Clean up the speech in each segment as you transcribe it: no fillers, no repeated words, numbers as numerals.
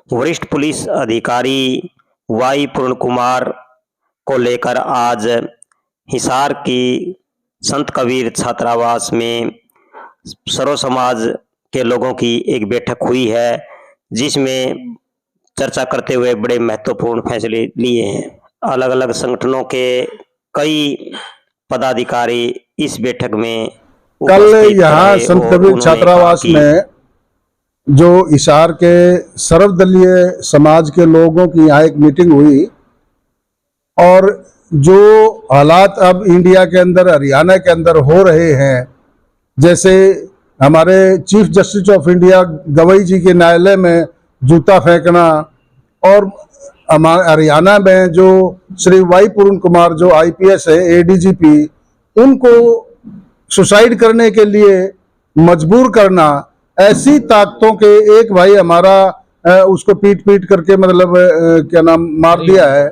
वरिष्ठ पुलिस अधिकारी वाई पूर्ण कुमार को लेकर आज हिसार की संत कबीर छात्रावास में सर्व समाज के लोगों की एक बैठक हुई है, जिसमें चर्चा करते हुए बड़े महत्वपूर्ण फैसले लिए हैं। अलग अलग संगठनों के कई पदाधिकारी इस बैठक में कल यहाँ संत कबीर छात्रावास में जो हिसार के सर्वदलीय समाज के लोगों की यहाँ एक मीटिंग हुई और जो हालात अब इंडिया के अंदर, हरियाणा के अंदर हो रहे हैं, जैसे हमारे chief justice of India Gavai ji के न्यायालय में जूता फेंकना और हमारे हरियाणा में जो श्री वाई पूर्ण कुमार जो IPS है ADGP, उनको सुसाइड करने के लिए मजबूर करना, ऐसी ताकतों के एक भाई हमारा उसको पीट करके मतलब क्या नाम मार दिया है।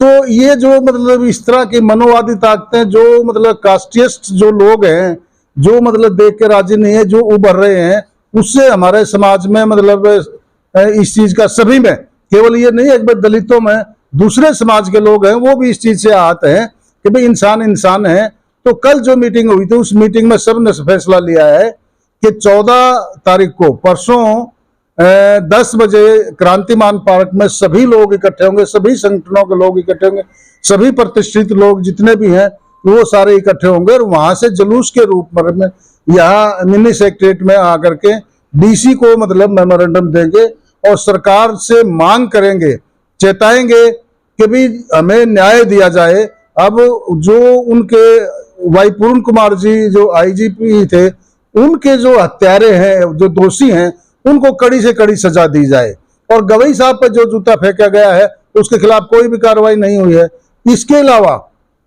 तो ये जो मतलब इस तरह की मनोवादी ताकतें, जो मतलब कास्टिस्ट जो लोग हैं, जो मतलब देख के राजी नहीं है, जो उभर रहे हैं, उससे हमारे समाज में मतलब इस चीज का सभी में, केवल ये नहीं है कि दलितों में, दूसरे समाज के लोग हैं वो भी इस चीज से आहत हैं कि भाई इंसान इंसान है। तो कल जो मीटिंग हुई थी उस मीटिंग में सबने फैसला लिया है कि 14 तारीख को परसों 10 बजे क्रांतिमान पार्क में सभी लोग इकट्ठे होंगे, सभी संगठनों के लोग इकट्ठे होंगे, सभी प्रतिष्ठित लोग जितने भी हैं वो सारे इकट्ठे होंगे और वहां से जुलूस के रूप में यहाँ मिनी सेक्रेटरीट में आकर के DC को मतलब मेमोरेंडम देंगे और सरकार से मांग करेंगे, चेताएंगे कि भी हमें न्याय दिया जाए। अब जो उनके वाई पूर्ण कुमार जी जो IGP थे, उनके जो हत्यारे हैं, जो दोषी हैं, उनको कड़ी से कड़ी सजा दी जाए और गवई साहब पर जो जूता फेंका गया है उसके खिलाफ कोई भी कार्रवाई नहीं हुई है। इसके अलावा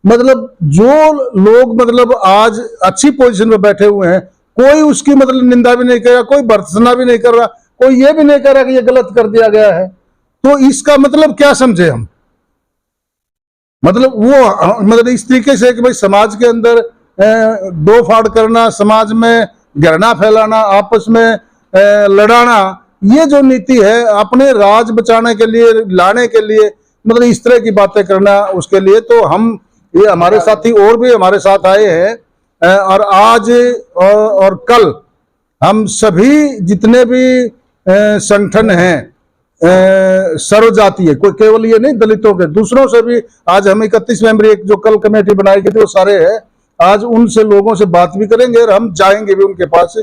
मतलब जो लोग मतलब आज अच्छी पोजीशन में बैठे हुए हैं, कोई उसकी मतलब निंदा भी नहीं कर रहा, कोई भर्त्सना भी नहीं कर रहा, कोई ये भी नहीं कर रहा कि ये गलत कर दिया गया है। तो इसका मतलब क्या समझे हम? मतलब वो मतलब इस तरीके से कि भाई समाज के अंदर दो फाड़ करना, समाज में घृणा फैलाना, आपस में लड़ाना, ये जो नीति है अपने राज बचाने के लिए, लाने के लिए, मतलब इस तरह की बातें करना, उसके लिए तो हम ये हमारे साथी और भी हमारे साथ आए हैं और आज और कल हम सभी जितने भी संगठन हैं सर्वजातीय, कोई केवल ये नहीं दलितों के, दूसरों से भी आज हम 31 मेंबरी एक जो कल कमेटी बनाई गई थी वो सारे हैं, आज उनसे लोगों से बात भी करेंगे और हम जाएंगे भी उनके पास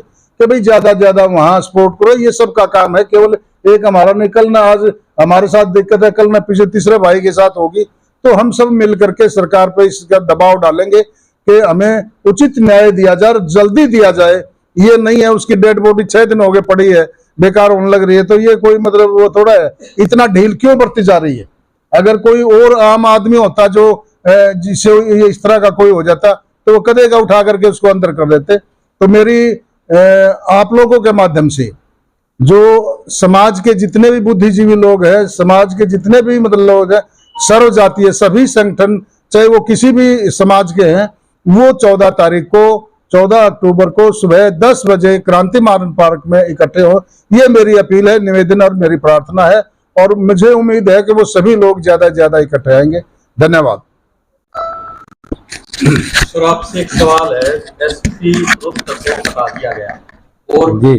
कि भाई ज्यादा ज्यादा वहां सपोर्ट करो। ये सब का काम है, केवल एक हमारा नहीं। कल ना आज हमारे साथ दिक्कत है, कल ना पीछे तीसरे भाई के साथ होगी, तो हम सब मिल करके सरकार पे इसका दबाव डालेंगे कि हमें उचित न्याय दिया जाए और जल्दी दिया जाए। ये नहीं है उसकी डेड बॉडी 6 दिन हो गए पड़ी है, बेकार होने लग रही है, तो ये कोई मतलब वो थोड़ा है, इतना ढील क्यों बरती जा रही है? अगर कोई और आम आदमी होता जो जिससे इस तरह का कोई हो जाता तो वो कदेगा उठा करके उसको अंदर कर देते। तो मेरी आप लोगों के माध्यम से जो समाज के जितने भी बुद्धिजीवी लोग हैं, समाज के जितने भी मतलब लोग हैं, सर्व जातीय सभी संगठन, चाहे वो किसी भी समाज के हैं, वो 14 अक्टूबर को सुबह 10 बजे क्रांतिमान पार्क में इकट्ठे हो। ये मेरी अपील है, निवेदन और मेरी प्रार्थना है और मुझे उम्मीद है कि वो सभी लोग ज्यादा से ज्यादा इकट्ठे आएंगे। धन्यवाद। सर आपसे एक सवाल है, SP रोहतक को हटा दिया गया और जी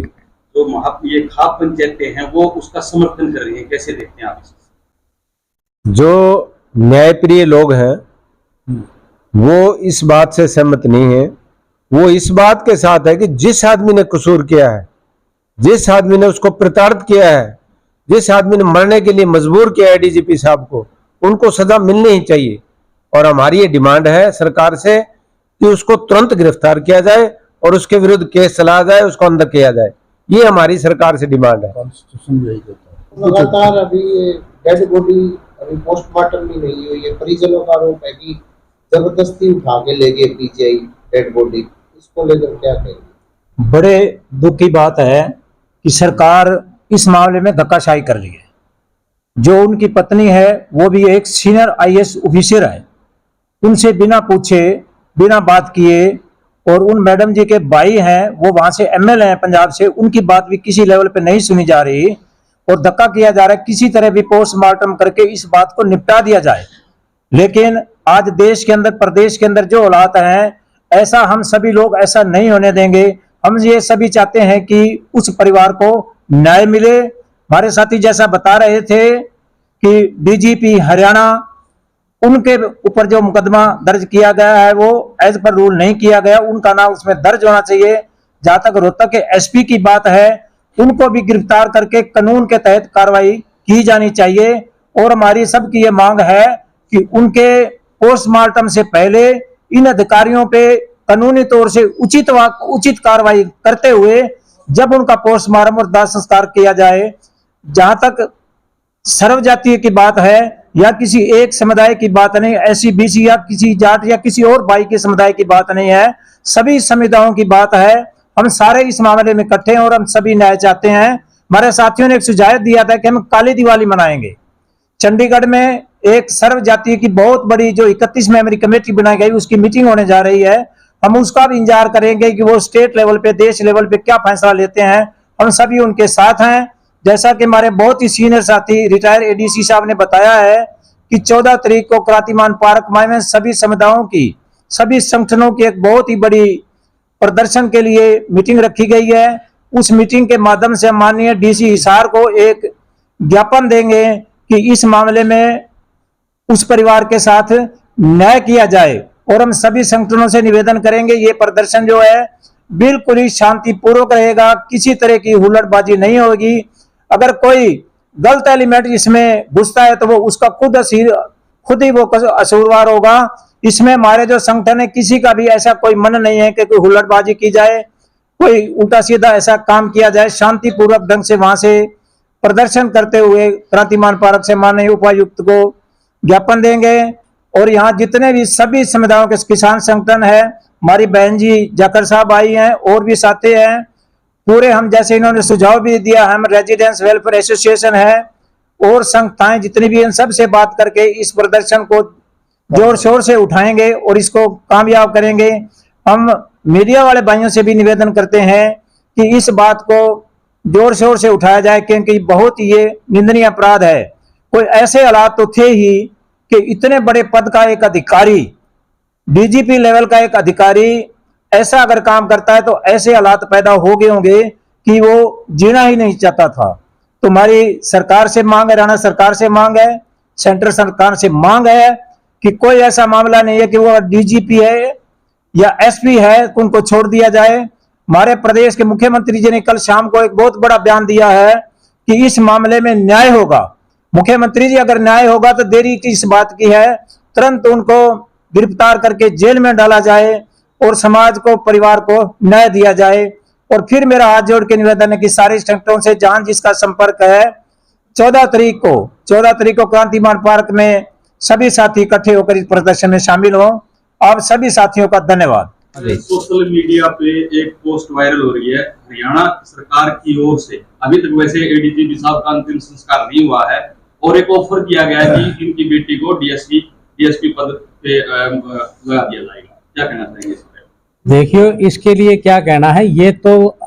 जो ये खाप पंचायतें हैं वो उसका समर्थन कर रही है, कैसे देखते हैं आप? जो न्यायप्रिय लोग हैं वो इस बात से सहमत नहीं है। वो इस बात के साथ है कि जिस आदमी ने कसूर किया है, जिस आदमी ने उसको प्रताड़ित किया है, जिस आदमी ने मरने के लिए मजबूर किया है DGP साहब को, उनको सजा मिलनी ही चाहिए। और हमारी ये डिमांड है सरकार से कि उसको तुरंत गिरफ्तार किया जाए और उसके विरुद्ध केस चलाया जाए, उसको अंदर किया जाए। ये हमारी सरकार से डिमांड है। लगातार अभी ये डेड बॉडी अभी पोस्टमार्टम भी नहीं हुई है, परिजनों का आरोप है कि जबरदस्ती उठा के ले गए PGI डेड बॉडी, इसको लेकर क्या कहेंगे? बड़े दुख की बात है कि सरकार इस मामले में धक्काशाही कर रही है। जो उनकी पत्नी है वो भी एक सीनियर IAS ऑफिसर है, उनसे बिना पूछे, बिना बात किए, और उन मैडम जी के भाई हैं वो वहां से MLA हैं पंजाब से, उनकी बात भी किसी लेवल पे नहीं सुनी जा रही। और धक्का किया जा रहा है, किसी तरह भी पोस्टमार्टम करके इस बात को निपटा दिया जाए। लेकिन आज देश के अंदर, प्रदेश के अंदर जो हालात हैं, ऐसा हम सभी लोग ऐसा नहीं होने देंगे। हम ये सभी चाहते हैं कि उस परिवार को न्याय मिले। हमारे साथी जैसा बता रहे थे कि डीजीपी हरियाणा, उनके ऊपर जो मुकदमा दर्ज किया गया है वो एज पर रूल नहीं किया गया, उनका नाम उसमें दर्ज होना चाहिए। जहां तक रोहतक के एसपी की बात है, उनको भी गिरफ्तार करके कानून के तहत कार्रवाई की जानी चाहिए। और हमारी सबकी ये मांग है कि उनके पोस्टमार्टम से पहले इन अधिकारियों पे कानूनी तौर से उचित कार्रवाई करते हुए जब उनका पोस्टमार्टम और दाह संस्कार किया जाए। जहां तक सर्वजातीय की बात है या किसी एक समुदाय की बात नहीं, ऐसी बीसी या किसी जाट या किसी और भाई के समुदाय की बात नहीं है, सभी समुदायों की बात है। हम सारे इस मामले में इकट्ठे हैं और हम सभी न्याय चाहते हैं। हमारे साथियों ने एक सुझाव दिया था कि हम काली दिवाली मनाएंगे। चंडीगढ़ में एक सर्व जातीय की बहुत बड़ी जो 31 मेंबरी कमेटी बनाई गई, उसकी मीटिंग होने जा रही है। हम उसका भी इंतजार करेंगे कि वो स्टेट लेवल पे, देश लेवल पे क्या फैसला लेते हैं। हम सभी उनके साथ हैं। जैसा कि हमारे बहुत ही सीनियर साथी रिटायर एडीसी साहब ने बताया है कि 14 तारीख को क्रांतिमान पार्क में सभी समुदायों की, सभी संगठनों की एक बहुत ही बड़ी प्रदर्शन के लिए मीटिंग रखी गई है। उस मीटिंग के माध्यम से माननीय डीसी हिसार को एक ज्ञापन देंगे कि इस मामले में उस परिवार के साथ न्याय किया जाए। और हम सभी संगठनों से निवेदन करेंगे, ये प्रदर्शन जो है बिल्कुल ही शांतिपूर्वक रहेगा, किसी तरह की हुल्लड़बाजी नहीं होगी। अगर कोई गलत एलिमेंट इसमें घुसता है तो वो उसका खुद ही वो कसूरवार होगा। इसमें हमारे जो संगठन है, किसी का भी ऐसा कोई मन नहीं है कि कोई हुल्लड़बाजी की जाए, कोई उल्टा सीधा ऐसा काम किया जाए। शांतिपूर्वक ढंग से वहां से प्रदर्शन करते हुए क्रांतिमान पार्क से माननीय उपायुक्त को ज्ञापन देंगे। और यहाँ जितने भी सभी समुदायों के किसान संगठन है, हमारी बहन जी जाकर साहब आई हैं और भी साथी हैं पूरे। हम जैसे इन्होंने सुझाव भी दिया, हम रेजिडेंस वेलफेयर एसोसिएशन है और संस्थाएं जितनी भी, इन सब से बात करके इस प्रदर्शन को जोर शोर से उठाएंगे और इसको कामयाब करेंगे। हम मीडिया वाले भाइयों से भी निवेदन करते हैं कि इस बात को जोर शोर से उठाया जाए, क्योंकि बहुत ये निंदनीय अपराध है। कोई ऐसे हालात तो थे ही कि इतने बड़े पद का एक अधिकारी, डीजीपी लेवल का एक अधिकारी ऐसा अगर काम करता है तो ऐसे हालात पैदा हो गए होंगे कि वो जीना ही नहीं चाहता था। तो हमारी सरकार से मांग है, हरियाणा सरकार से मांग है, सेंट्रल सरकार से मांग है कि कोई ऐसा मामला नहीं है कि वो डीजीपी है या एसपी है तो उनको छोड़ दिया जाए। हमारे प्रदेश के मुख्यमंत्री जी ने कल शाम को एक बहुत बड़ा बयान दिया है कि इस मामले में न्याय होगा। मुख्यमंत्री जी, अगर न्याय होगा तो देरी की इस बात की है, तुरंत उनको गिरफ्तार करके जेल में डाला जाए और समाज को, परिवार को न्याय दिया जाए। और फिर मेरा हाथ जोड़ के निवेदन है कि सारे संगठनों से जहां जिसका संपर्क है, 14 तारीख को क्रांतिमान पार्क में सभी साथी इकट्ठे होकर इस प्रदर्शन में शामिल हो। आप सभी साथियों का धन्यवाद। सोशल मीडिया पे एक पोस्ट वायरल हो रही है हरियाणा सरकार की ओर से। अभी तक वैसे एडीजीपी साहब का अंतिम संस्कार नहीं हुआ है और एक ऑफर किया गया है कि इनकी बेटी को डीएसपी पद पे लगा दिया जाएगा। क्या कहना चाहेंगे इस पर? देखिए, इसके लिए क्या कहना है, ये तो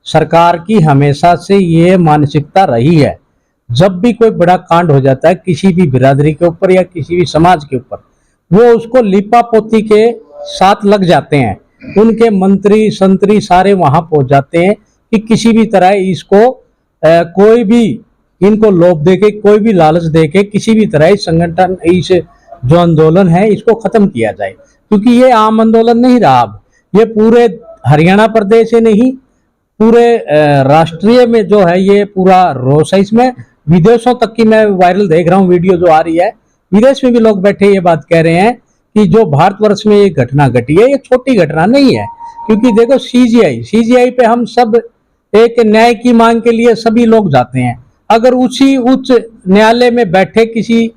सरकार की हमेशा से ये मानसिकता रही है। जब भी कोई बड़ा कांड हो जाता है किसी भी बिरादरी के ऊपर या किसी भी समाज के ऊपर, वो उसको लिपा पोती के साथ लग जाते हैं। उनके मंत्री संतरी सारे वहां पहुंच जाते हैं कि किसी भी तरह इसको कोई भी इनको लोभ देके, कोई भी लालच देके किसी भी तरह इस संगठन, इस जो आंदोलन है इसको खत्म किया जाए। क्योंकि ये आम आंदोलन नहीं रहा, अब ये पूरे हरियाणा प्रदेश ही नहीं, पूरे राष्ट्रीय में जो है ये पूरा रोष है। इसमें विदेशों तक की मैं वायरल देख रहा हूँ वीडियो जो आ रही है, विदेश में भी लोग बैठे ये बात कह रहे हैं कि जो भारतवर्ष में ये घटना घटी है ये छोटी घटना नहीं है। क्योंकि देखो सीजीआई पे हम सब एक न्याय की मांग के लिए सभी लोग जाते हैं। अगर उसी उच्च न्यायालय में बैठे किसी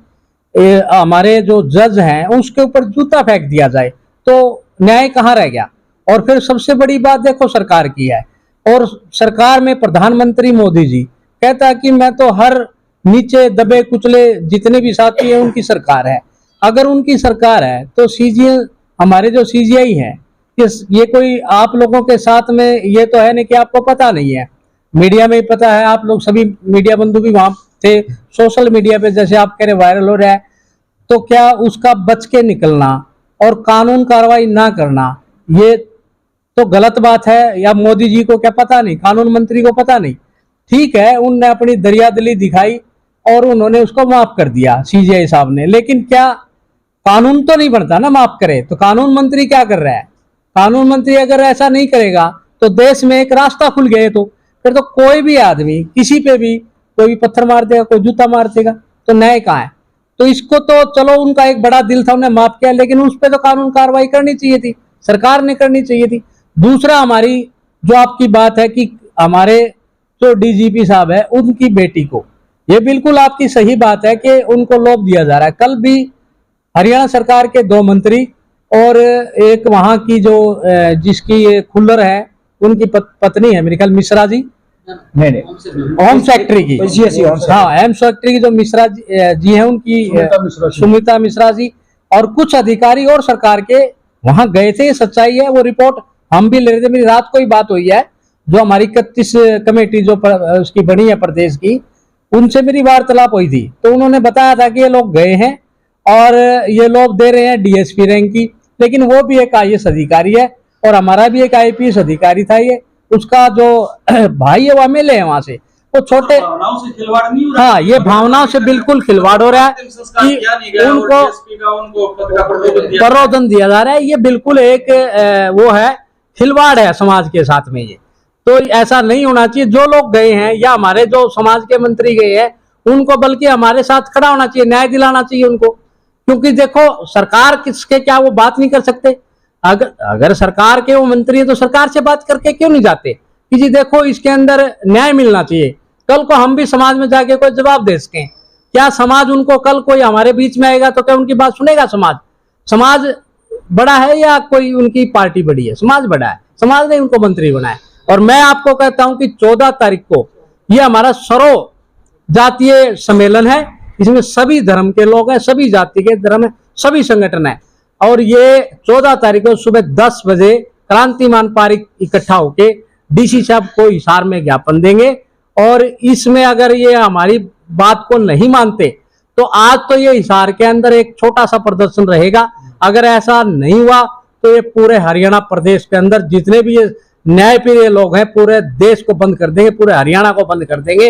हमारे जो जज हैं उसके ऊपर जूता फेंक दिया जाए तो न्याय कहाँ रह गया। और फिर सबसे बड़ी बात देखो सरकार की है, और सरकार में प्रधानमंत्री मोदी जी कहता है कि मैं तो हर नीचे दबे कुचले जितने भी साथी हैं उनकी सरकार है। अगर उनकी सरकार है तो हमारे जो सीजीआई है ये कोई आप लोगों के साथ में ये तो है नहीं कि आपको पता नहीं है। मीडिया में ही पता है, आप लोग सभी मीडिया बंधु भी वहां थे। सोशल मीडिया पे जैसे आप कह रहे वायरल हो रहा है, तो क्या उसका बच के निकलना और कानून कार्रवाई ना करना ये तो गलत बात है? या मोदी जी को क्या पता नहीं, कानून मंत्री को पता नहीं? ठीक है, उनने अपनी दरियादिली दिखाई और उन्होंने उसको माफ कर दिया सीजीआई साहब ने, लेकिन क्या कानून तो नहीं बनता ना माफ करे? तो कानून मंत्री क्या कर रहा है? कानून मंत्री अगर ऐसा नहीं करेगा तो देश में एक रास्ता खुल गया। तो फिर तो कोई भी आदमी किसी पे भी कोई भी पत्थर मार देगा, कोई जूता मार देगा, तो न्याय कहाँ है? तो इसको तो चलो उनका एक बड़ा दिल था, उन्हें माफ किया, लेकिन उस पर तो कानून कार्रवाई करनी चाहिए थी, सरकार ने करनी चाहिए थी। दूसरा, हमारी जो आपकी बात है कि हमारे जो डीजीपी साहब है उनकी बेटी को, ये बिल्कुल आपकी सही बात है कि उनको लोभ दिया जा रहा है। कल भी हरियाणा सरकार के 2 मंत्री और एक वहां की जो जिसकी खुल्लर है उनकी पत्नी है मेरे ख्याल मिश्रा जी, नहीं होम सेक्रेटरी की, हाँ होम सेक्रेटरी की जो मिश्रा जी है उनकी सुमित्रा मिश्रा जी और कुछ अधिकारी और सरकार के वहां गए थे। सच्चाई है, वो रिपोर्ट हम भी ले रहे थे। मेरी रात को ही बात हुई है, जो हमारी 31 कमेटी जो उसकी बनी है प्रदेश की, उनसे मेरी वार्तालाप हुई थी। तो उन्होंने बताया था कि ये लोग गए हैं और ये लोग दे रहे हैं डीएसपी रैंक की, लेकिन वो भी एक आईएएस अधिकारी है और हमारा भी एक आईपीएस अधिकारी था। ये उसका जो भाई है वो एमएलए है वहां से, वो छोटे, भावनाओं से खिलवाड़ नहीं हो रहा? हाँ ये भावनाओं से बिल्कुल खिलवाड़ हो रहा है कि उनको प्ररोधन दिया जा रहा है। ये बिल्कुल एक वो है, खिलवाड़ है समाज के साथ में। ये तो ऐसा नहीं होना चाहिए। जो लोग गए हैं या हमारे जो समाज के मंत्री गए हैं उनको बल्कि हमारे साथ खड़ा होना चाहिए, न्याय दिलाना चाहिए उनको, क्योंकि देखो सरकार किसके क्या वो बात नहीं कर सकते। अगर सरकार के वो मंत्री है तो सरकार से बात करके क्यों नहीं जाते कि जी देखो इसके अंदर न्याय मिलना चाहिए। कल को हम भी समाज में जाके कोई जवाब दे सकें। क्या समाज उनको, कल कोई हमारे बीच में आएगा तो क्या उनकी बात सुनेगा समाज? समाज बड़ा है या कोई उनकी पार्टी बड़ी है? समाज बड़ा है, समाज ने उनको मंत्री बनाया। और मैं आपको कहता हूं कि 14 तारीख को ये हमारा सर्व जातीय सम्मेलन है, इसमें सभी धर्म के लोग हैं, सभी जाति के धर्म है, सभी संगठन है। और ये 14 तारीख को सुबह 10 बजे क्रांतिमान पारिक इकट्ठा होके डीसी साहब को हिसार में ज्ञापन देंगे। और इसमें अगर ये हमारी बात को नहीं मानते तो आज तो ये हिसार के अंदर एक छोटा सा प्रदर्शन रहेगा। अगर ऐसा नहीं हुआ तो ये पूरे हरियाणा प्रदेश के अंदर जितने भी ये न्यायप्रिय लोग हैं पूरे देश को बंद कर देंगे, पूरे हरियाणा को बंद कर देंगे।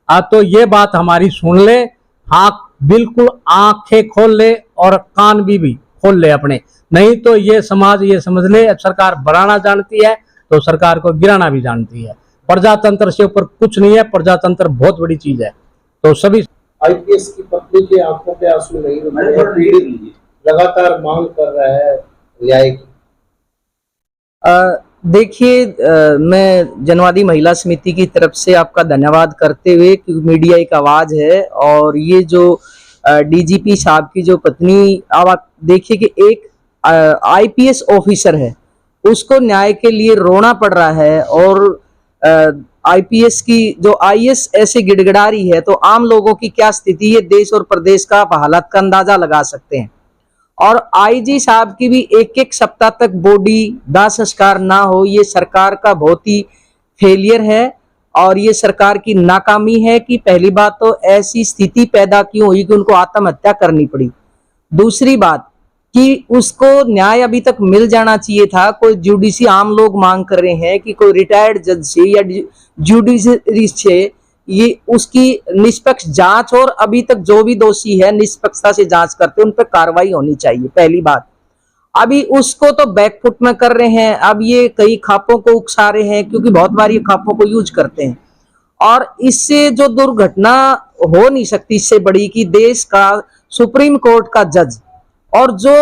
तो ये बात हमारी सुन ले, हाँ बिल्कुल आंखें खोल ले और कान भी खोल ले अपने, नहीं तो ये समाज ये समझ ले सरकार बढ़ाना जानती है तो सरकार को गिराना भी जानती है। प्रजातंत्र से ऊपर कुछ नहीं है, प्रजातंत्र बहुत बड़ी चीज है। तो सभी आईपीएस की पत्नी के आंखों पे आंसू नहीं रुक रहे, लगातार मांग कर रहा है न्याय की। देखिए, मैं जनवादी महिला समिति की तरफ से आपका धन्यवाद करते हुए, क्योंकि मीडिया एक आवाज है और ये जो डीजीपी साहब की जो पत्नी, अब आप देखिए कि एक आईपीएस ऑफिसर है, उसको न्याय के लिए रोना पड़ रहा है और आईपीएस की जो आईएएस ऐसे गिड़गिड़ा रही है, तो आम लोगों की क्या स्थिति है देश और प्रदेश का आप हालात का अंदाजा लगा सकते हैं। और आईजी साहब की भी एक सप्ताह तक बॉडी दाह संस्कार ना हो, ये सरकार का बहुत ही फेलियर है और ये सरकार की नाकामी है कि पहली बात तो ऐसी स्थिति पैदा क्यों हुई कि उनको आत्महत्या करनी पड़ी। दूसरी बात कि उसको न्याय अभी तक मिल जाना चाहिए था। कोई जुडिशरी, आम लोग मांग कर रहे हैं कि कोई रिटायर्ड जज से या जुडिशरी से ये उसकी निष्पक्ष जांच, और अभी तक जो भी दोषी है निष्पक्षता से जांच करते उन पर कार्रवाई होनी चाहिए। पहली बात, अभी उसको तो बैकफुट में कर रहे हैं। अब ये कई खापों को उकसा रहे हैं क्योंकि बहुत बार ये खापों को यूज करते हैं और इससे जो दुर्घटना हो नहीं सकती इससे बड़ी कि देश का सुप्रीम कोर्ट का जज और जो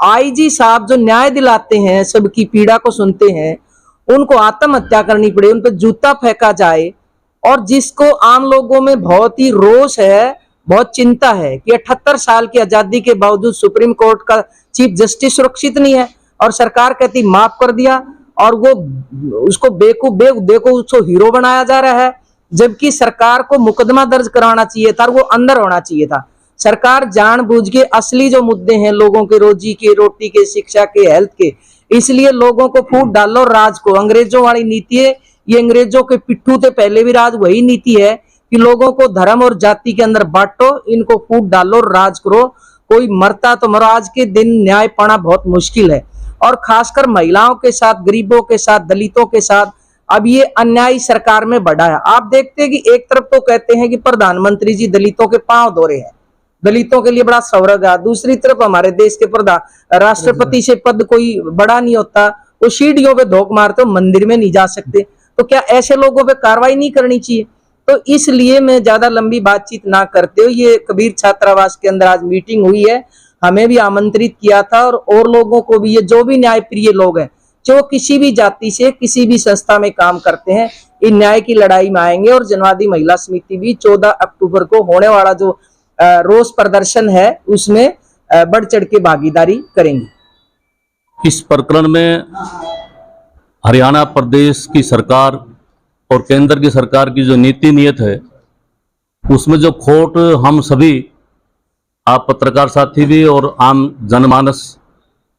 आईजी साहब जो न्याय दिलाते हैं, सबकी पीड़ा को सुनते हैं, उनको आत्महत्या करनी पड़े, उन पर जूता फेंका जाए। और जिसको आम लोगों में बहुत ही रोष है, बहुत चिंता है कि 78 साल की आजादी के बावजूद सुप्रीम कोर्ट का चीफ जस्टिस सुरक्षित नहीं है और सरकार कहती माफ कर दिया और वो उसको देखो उसको हीरो बनाया जा रहा है, जबकि सरकार को मुकदमा दर्ज कराना चाहिए था और वो अंदर होना चाहिए था। सरकार जानबूझ के असली जो मुद्दे हैं लोगों के रोजी के, रोटी के, शिक्षा के, हेल्थ के, इसलिए लोगों को फूट डालो राज को, अंग्रेजों वाली नीति है ये अंग्रेजों के पिट्ठू थे पहले भी राज वही नीति है कि लोगों को धर्म और जाति के अंदर बांटो, इनको फूट डालो, राज करो, कोई मरता तो मरो। आज के दिन न्याय पाना बहुत मुश्किल है और खासकर महिलाओं के साथ, गरीबों के साथ, दलितों के साथ अब ये अन्याय सरकार में बढ़ा है। आप देखते हैं कि एक तरफ तो कहते हैं कि प्रधानमंत्री जी दलितों के पांव धो रहे हैं, दलितों के लिए बड़ा सौभाग्य है, दूसरी तरफ हमारे देश के प्रधान राष्ट्रपति से पद कोई बड़ा नहीं होता, वो सीढ़ियों पे धोख मारते हो, मंदिर में नहीं जा सकते। तो क्या ऐसे लोगों पे कार्रवाई नहीं करनी चाहिए? तो इसलिए मैं ज्यादा लंबी बातचीत ना करते हुए, ये कबीर छात्रावास के अंदर आज मीटिंग हुई है, हमें भी आमंत्रित किया था और लोगों को भी, ये जो भी न्याय प्रिय लोग हैं, जो किसी भी जाति से किसी भी संस्था में काम करते हैं, इन न्याय की लड़ाई में आएंगे। और जनवादी महिला समिति भी 14 अक्टूबर को होने वाला जो रोष प्रदर्शन है उसमें बढ़ चढ़ के भागीदारी करेंगे। इस प्रकरण में हरियाणा प्रदेश की सरकार और केंद्र की सरकार की जो नीति नियत है, उसमें जो खोट हम सभी, आप पत्रकार साथी भी और आम जनमानस,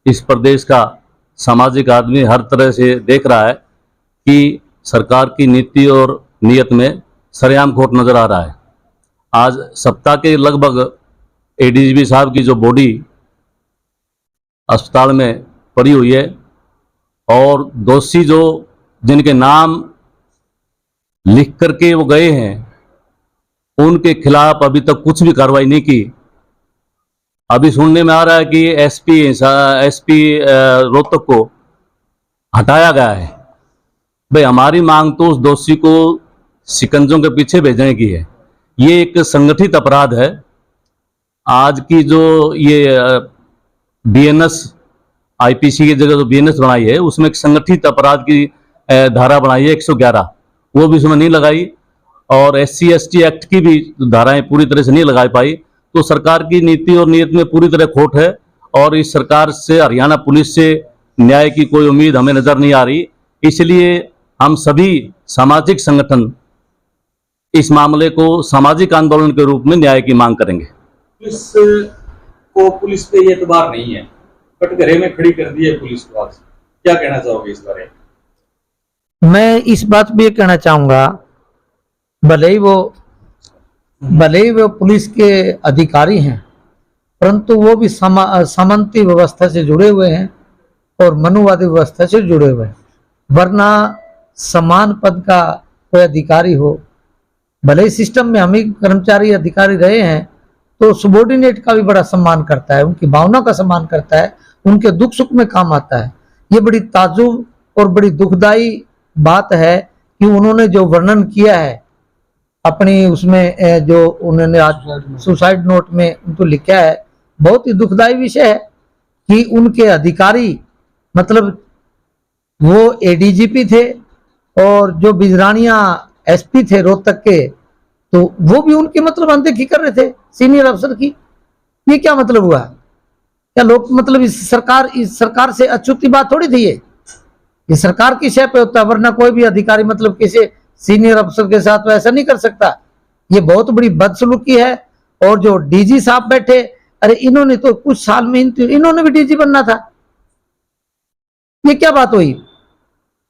इस प्रदेश का सामाजिक आदमी हर तरह से देख रहा है कि सरकार की नीति और नियत में सरेआम खोट नजर आ रहा है। आज सप्ताह के लगभग एडीजीपी साहब की जो बॉडी अस्पताल में पड़ी हुई है और दोषी जो जिनके नाम लिख करके वो गए हैं, उनके खिलाफ अभी तक कुछ भी कार्रवाई नहीं की। अभी सुनने में आ रहा है कि एसपी रोहतक को हटाया गया है। भाई हमारी मांग तो उस दोषी को शिकंजों के पीछे भेजने की है। ये एक संगठित अपराध है। आज की जो ये बीएनएस आईपीसी की जगह जो बीएनएस बनाई है, उसमें एक संगठित अपराध की धारा बनाई है 111, वो भी उसमें नहीं लगाई और SC/ST एक्ट की भी धाराएं पूरी तरह से नहीं लगा पाई। तो सरकार की नीति और नीयत में पूरी तरह खोट है और इस सरकार से, हरियाणा पुलिस से न्याय की कोई उम्मीद हमें नजर नहीं आ रही। इसलिए हम सभी सामाजिक संगठन इस मामले को सामाजिक आंदोलन के रूप में न्याय की मांग करेंगे। पुलिस पे ये एतबार नहीं है, कटघरे में खड़ी कर दी है पुलिस को। आज क्या कहना चाहोगे इस बारे में? मैं इस बात भी कहना चाहूंगा, भले ही वो पुलिस के अधिकारी हैं, परंतु वो भी सामंती व्यवस्था से जुड़े हुए हैं और मनुवादी व्यवस्था से जुड़े हुए हैं। वरना समान पद का कोई अधिकारी हो, भले ही सिस्टम में हम ही कर्मचारी अधिकारी रहे हैं, तो सबॉर्डिनेट का भी बड़ा सम्मान करता है, उनकी भावना का सम्मान करता है, उनके दुख सुख में काम आता है। ये बड़ी ताजुब और बड़ी दुखदाई बात है कि उन्होंने जो वर्णन किया है अपनी उसमें, जो उन्होंने आज सुसाइड नोट में उनको लिखा है, बहुत ही दुखदाई विषय है कि उनके अधिकारी, मतलब वो एडीजीपी थे और जो बिजरानिया एसपी थे रोहतक के, तो वो भी उनके मतलब अनदेखी कर रहे थे सीनियर अफसर की। ये क्या मतलब हुआ? क्या लोग मतलब इस सरकार से अछूती बात थोड़ी थी ये सरकार की शय पे होता है, वरना कोई भी अधिकारी मतलब किसी सीनियर अफसर के साथ वैसा नहीं कर सकता। ये बहुत बड़ी बदसलूकी है। और जो डीजी साहब बैठे, अरे इन्होंने तो कुछ साल में इन्होंने भी डीजी बनना था, ये क्या बात हुई?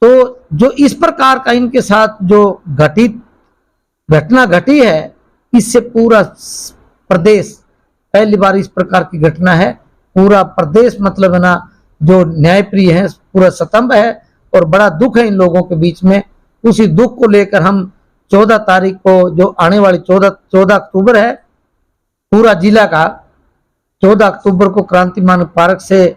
तो जो इस प्रकार का इनके साथ जो घटना घटी है, इससे पूरा प्रदेश, पहली बार इस प्रकार की घटना है, पूरा प्रदेश मतलब है ना, जो न्यायप्रिय है, पूरा स्तंभ है और बड़ा दुख है इन लोगों के बीच में। उसी दुख को लेकर हम 14 तारीख को, जो आने वाली 14 अक्टूबर है, पूरा जिला का 14 अक्टूबर को क्रांति मानव पार्क से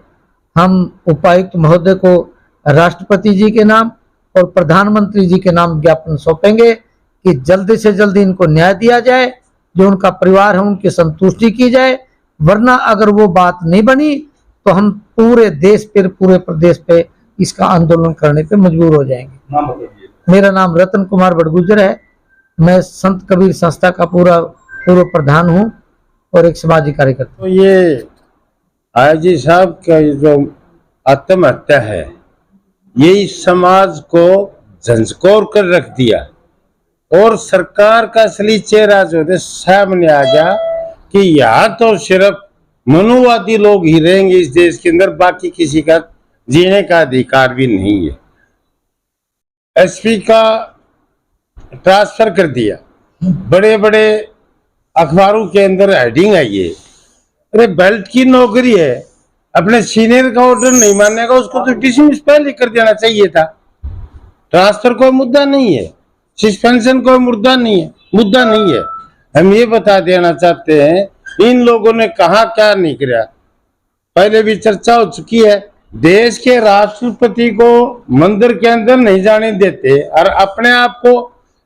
हम उपायुक्त महोदय को राष्ट्रपति जी के नाम और प्रधानमंत्री जी के नाम ज्ञापन सौंपेंगे कि जल्दी से जल्दी इनको न्याय दिया जाए, जो उनका परिवार है उनकी संतुष्टि की जाए। वरना अगर वो बात नहीं बनी तो हम पूरे देश पर, पूरे प्रदेश पे इसका आंदोलन करने पे मजबूर हो जाएंगे। नाम बताइए। मेरा नाम रतन कुमार बड़गुजर है। मैं संत कबीर संस्था का पूर्व प्रधान हूँ और एक सामाजिक कार्यकर्ता। तो ये आईजी साहब का जो आत्महत्या है, ये इस समाज को झंझकोर कर रख दिया और सरकार का असली चेहरा जो है सामने आ गया कि यहाँ तो सिर्फ मनुवादी लोग ही रहेंगे इस देश के अंदर, बाकी किसी का जीने का अधिकार भी नहीं है। एसपी का ट्रांसफर कर दिया, बड़े बड़े अखबारों के अंदर हेडिंग आई है। अरे बेल्ट की नौकरी है, अपने सीनियर का ऑर्डर नहीं मानेगा उसको तो डिसमिस पहले कर देना चाहिए था। ट्रांसफर कोई मुद्दा नहीं है, सस्पेंशन कोई मुद्दा नहीं है। हम ये बता देना चाहते हैं इन लोगों ने कहा क्या नहीं किया। पहले भी चर्चा हो चुकी है, देश के राष्ट्रपति को मंदिर के अंदर नहीं जाने देते और अपने आप को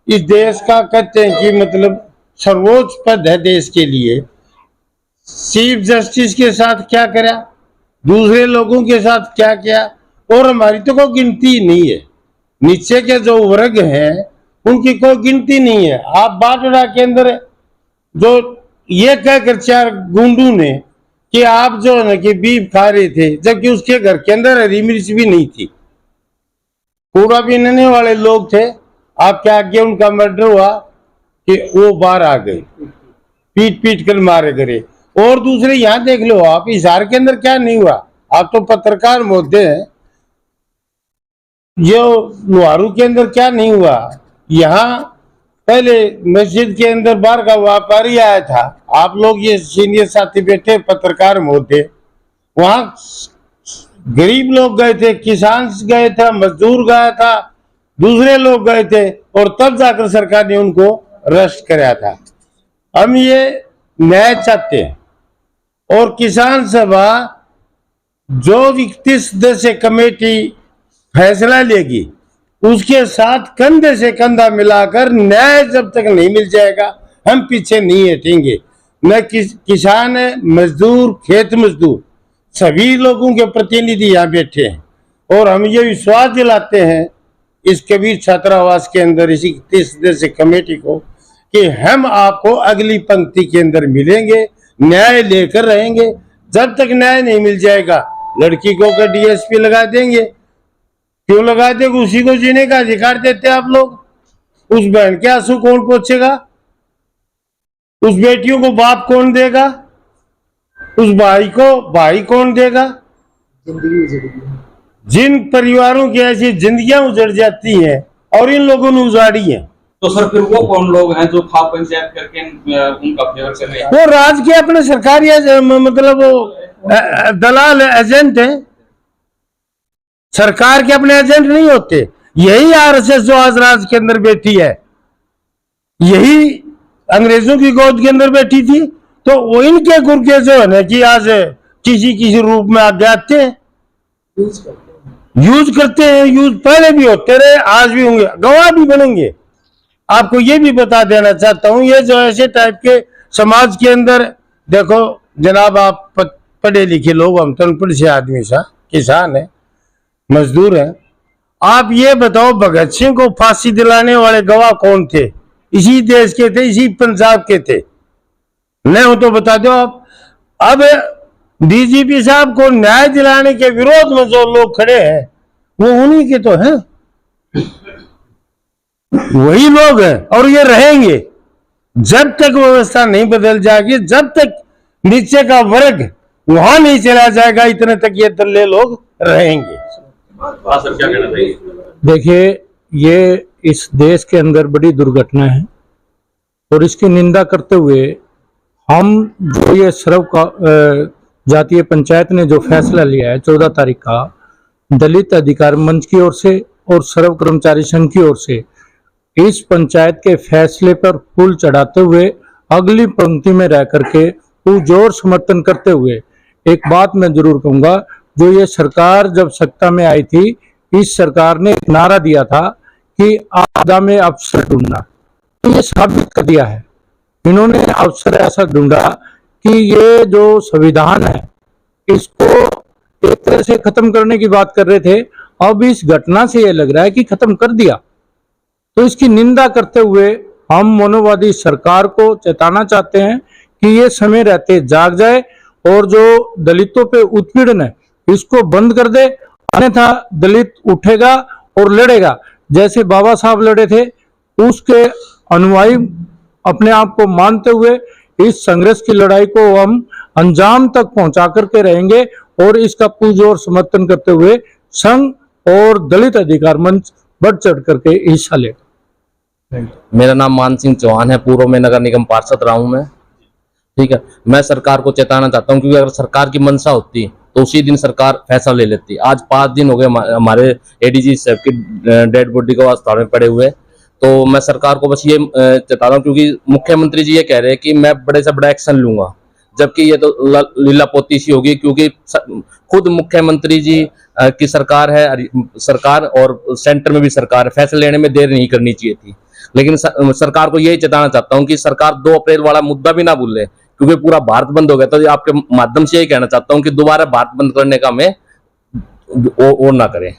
इस देश का कहते हैं कि मतलब सर्वोच्च पद है देश के लिए। चीफ जस्टिस के साथ क्या करा, दूसरे लोगों के साथ क्या किया, और हमारी तो कोई गिनती नहीं है। नीचे के जो वर्ग हैं उनकी कोई गिनती नहीं है। आप बाटड़ा के अंदर जो ये कहकर 4 गुंडों ने कि आप जो है ना कि बीफ खा रहे थे, जबकि उसके घर के अंदर हरी मिर्च भी नहीं थी, कूड़ा बीनने वाले लोग थे। आपके आगे उनका मर्डर हुआ कि वो बाहर आ गए, पीट पीट कर मारे गए। और दूसरे यहाँ देख लो आप, हिसार के अंदर क्या नहीं हुआ। आप तो पत्रकार मोहते हैं, ये लोहारू के अंदर क्या नहीं हुआ। यहाँ पहले मस्जिद के अंदर बाहर का व्यापारी आया था, आप लोग ये सीनियर साथी बैठे पत्रकार मोहते, वहां गरीब लोग गए थे, किसान गए थे, मजदूर गया था, दूसरे लोग गए थे, और तब जाकर सरकार ने उनको अरेस्ट कराया था। हम ये न्याय चाहते हैं, और किसान सभा जो 31 सदस्य कमेटी फैसला लेगी उसके साथ कंधे से कंधा मिलाकर न्याय जब तक नहीं मिल जाएगा हम पीछे नहीं हटेंगे। न किसान है, मजदूर, खेत मजदूर, सभी लोगों के प्रतिनिधि यहाँ बैठे हैं, और हम ये विश्वास दिलाते हैं इस कबीर छात्रावास के अंदर इसी 30 सदस्य कमेटी को कि हम आपको अगली पंक्ति के अंदर मिलेंगे, न्याय लेकर रहेंगे। जब तक न्याय नहीं मिल जाएगा लड़की को का डीएसपी लगा देंगे। क्यों लगा देंगे? उसी को जीने का अधिकार देते हैं आप लोग। उस बहन के आंसू कौन पोंछेगा? उस बेटियों को बाप कौन देगा? उस भाई को भाई कौन देगा? जिन परिवारों की ऐसी जिंदगियां उजड़ जाती हैं और इन लोगों ने उजाड़ी है, तो सर फिर वो कौन लोग हैं जो खाप पंचायत करके उनका फेवर कर रहे हैं? वो राज के अपने सरकारी मतलब वो दलाल एजेंट है, सरकार के अपने एजेंट नहीं होते। यही आरएसएस जो आज राज के अंदर बैठी है, यही अंग्रेजों की गोद के अंदर बैठी थी, तो वो इनके गुर्गे जो है ना कि आज किसी रूप में आगे आते हैं, यूज करते हैं। यूज पहले भी होते रहे, आज भी होंगे, गवाह भी बनेंगे। आपको ये भी बता देना चाहता हूं, ये जो ऐसे टाइप के समाज के अंदर, देखो जनाब आप पढ़े लिखे लोग, हम तो अनपढ़ से आदमी सा, किसान है, मजदूर है। आप ये बताओ भगत सिंह को फांसी दिलाने वाले गवाह कौन थे? इसी देश के थे, इसी पंजाब के थे। नहीं हो तो बता दो आप। अब डीजीपी साहब को न्याय दिलाने के विरोध में जो लोग खड़े हैं वो उन्हीं के तो हैं, वही लोग हैं, और ये रहेंगे जब तक व्यवस्था नहीं बदल जाएगी, जब तक नीचे का वर्ग वहां नहीं चला जाएगा, इतने तक ये दल्ले लोग रहेंगे। सर क्या कहना चाहिए? देखिए, ये इस देश के अंदर बड़ी दुर्घटना है और इसकी निंदा करते हुए हम जो ये सर्व का जातीय पंचायत ने जो फैसला लिया है 14 तारीख का, दलित अधिकार मंच की ओर से और सर्व कर्मचारी संघ की ओर से, इस पंचायत के फैसले पर फूल चढ़ाते हुए अगली पंक्ति में रह करके पुरजोर समर्थन करते हुए एक बात मैं जरूर कहूंगा, जो ये सरकार जब सत्ता में आई थी, इस सरकार ने एक नारा दिया था कि आपदा में अवसर ढूंढना, तो ये साबित कर दिया है। इन्होंने अवसर ऐसा ढूंढा कि ये जो संविधान है इसको एक तरह से खत्म करने की बात कर रहे थे, अब इस घटना से ये लग रहा है कि खत्म कर दिया। तो इसकी निंदा करते हुए हम मनोवादी सरकार को चेताना चाहते हैं कि ये समय रहते जाग जाए और जो दलितों पे उत्पीड़न है इसको बंद कर दे, अन्यथा दलित उठेगा और लड़ेगा। जैसे बाबा साहब लड़े थे, उसके अनुयायी अपने आप को मानते हुए इस संघर्ष की लड़ाई को हम अंजाम तक पहुंचा करके रहेंगे और इसका पुरजोर समर्थन करते हुए संघ और दलित अधिकार मंच बढ़ चढ़ करके हिस्सा ले। मेरा नाम मान सिंह चौहान है, पूर्व में नगर निगम पार्षद रहा हूं मैं। ठीक है, मैं सरकार को चेताना चाहता हूं, क्योंकि अगर सरकार की मंशा होती तो उसी दिन सरकार फैसला ले लेती। आज 5 दिन हो गए हमारे एडीजी साहब की डेड बॉडी को अस्पताल में पड़े हुए। तो मैं सरकार को बस ये चेता रहा हूँ, क्योंकि मुख्यमंत्री जी ये कह रहे हैं कि मैं बड़े से बड़ा एक्शन लूंगा, जबकि ये तो लीला पोती सी होगी, क्योंकि खुद मुख्यमंत्री जी की सरकार है, सरकार और सेंटर में भी सरकार है, फैसले लेने में देर नहीं करनी चाहिए थी। लेकिन सरकार को यही चेताना चाहता हूं कि सरकार 2 अप्रैल वाला मुद्दा भी ना भूले, क्योंकि पूरा भारत बंद हो गया। तो आपके माध्यम से यही कहना चाहता हूं कि दोबारा भारत बंद करने का हमें और ना करें।